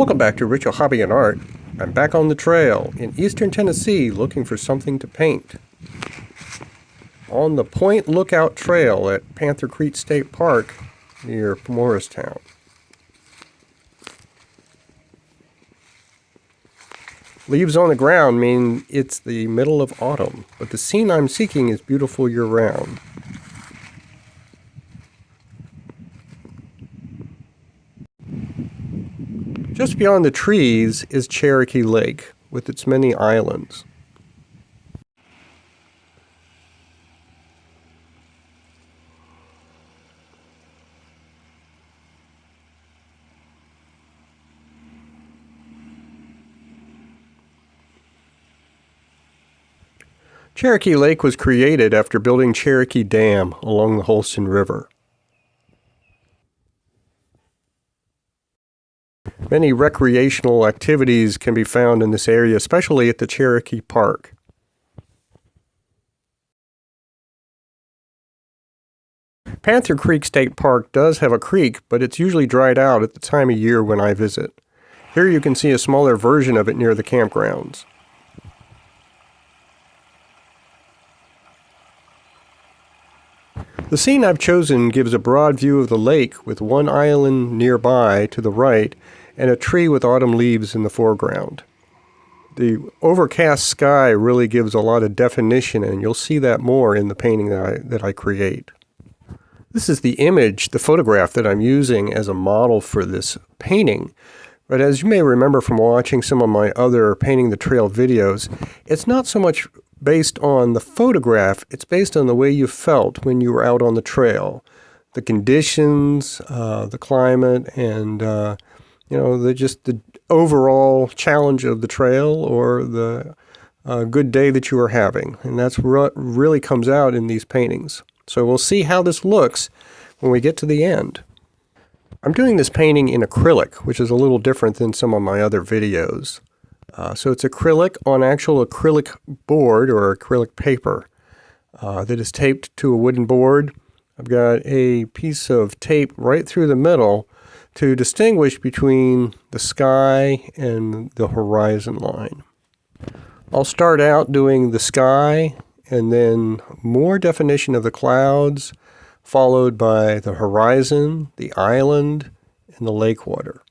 Welcome back to Ritual Hobby and Art. I'm back on the trail in eastern Tennessee looking for something to paint. On the Point Lookout Trail at Panther Creek State Park near Morristown. Leaves on the ground mean it's the middle of autumn, but the scene I'm seeking is beautiful year-round. Just beyond the trees is Cherokee Lake with its many islands. Cherokee Lake was created after building Cherokee Dam along the Holston River. Many recreational activities can be found in this area, especially at the Cherokee Park. Panther Creek State Park does have a creek, but it's usually dried out at the time of year when I visit. Here you can see a smaller version of it near the campgrounds. The scene I've chosen gives a broad view of the lake with one island nearby to the right and a tree with autumn leaves in the foreground. The overcast sky really gives a lot of definition, and you'll see that more in the painting that I create. This is the image, the photograph that I'm using as a model for this painting. But as you may remember from watching some of my other Painting the Trail videos, it's not so much based on the photograph, it's based on the way you felt when you were out on the trail. The conditions, the climate, and just the overall challenge of the trail or the good day that you are having. And that's what really comes out in these paintings. So we'll see how this looks when we get to the end. I'm doing this painting in acrylic, which is a little different than some of my other videos. So it's acrylic on actual acrylic board or acrylic paper that is taped to a wooden board. I've got a piece of tape right through the middle to distinguish between the sky and the horizon line. I'll start out doing the sky and then more definition of the clouds, followed by the horizon, the island, and the lake water.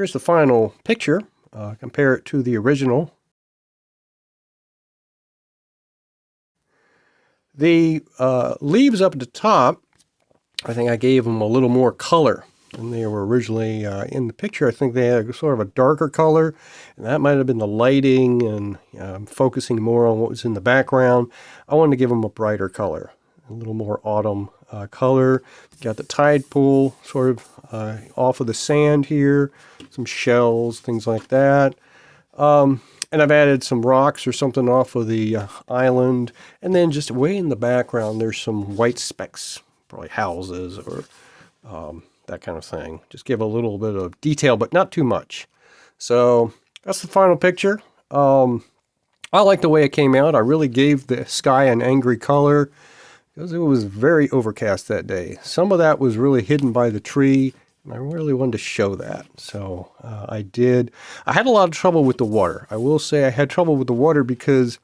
here's the final picture. Compare it to the original. The leaves up at the top, I think I gave them a little more color than they were originally in the picture. I think they had sort of a darker color, and that might have been the lighting and focusing more on what was in the background. I wanted to give them a brighter color, a little more autumn color. Got the tide pool sort of off of the sand here, some shells, things like that. And I've added some rocks or something off of the island. And then just way in the background, there's some white specks, probably houses or that kind of thing. Just give a little bit of detail, but not too much. So that's the final picture. I like the way it came out. I really gave the sky an angry color because it was very overcast that day. Some of that was really hidden by the tree, and I really wanted to show that. So I did. I had a lot of trouble with the water. I will say I had trouble with the water because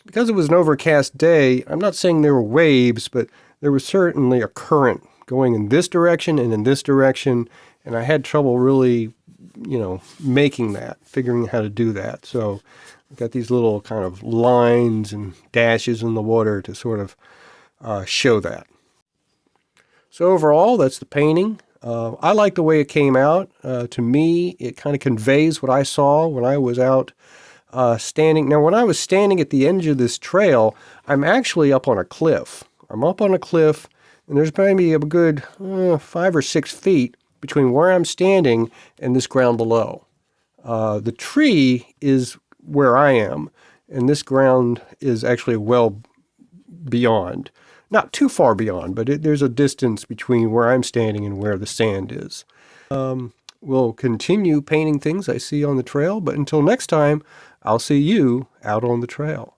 it was an overcast day. I'm not saying there were waves, but there was certainly a current going in this direction and in this direction, and I had trouble really, making that, figuring out how to do that. So I've got these little kind of lines and dashes in the water to sort of show that. So overall, that's the painting. I like the way it came out. To me, it kind of conveys what I saw when I was out standing. Now, when I was standing at the edge of this trail, I'm actually up on a cliff. I'm up on a cliff, and there's maybe a good 5 or 6 feet between where I'm standing and this ground below. The tree is where I am, and this ground is actually well beyond. Not too far beyond, but there's a distance between where I'm standing and where the sand is. We'll continue painting things I see on the trail, but until next time, I'll see you out on the trail.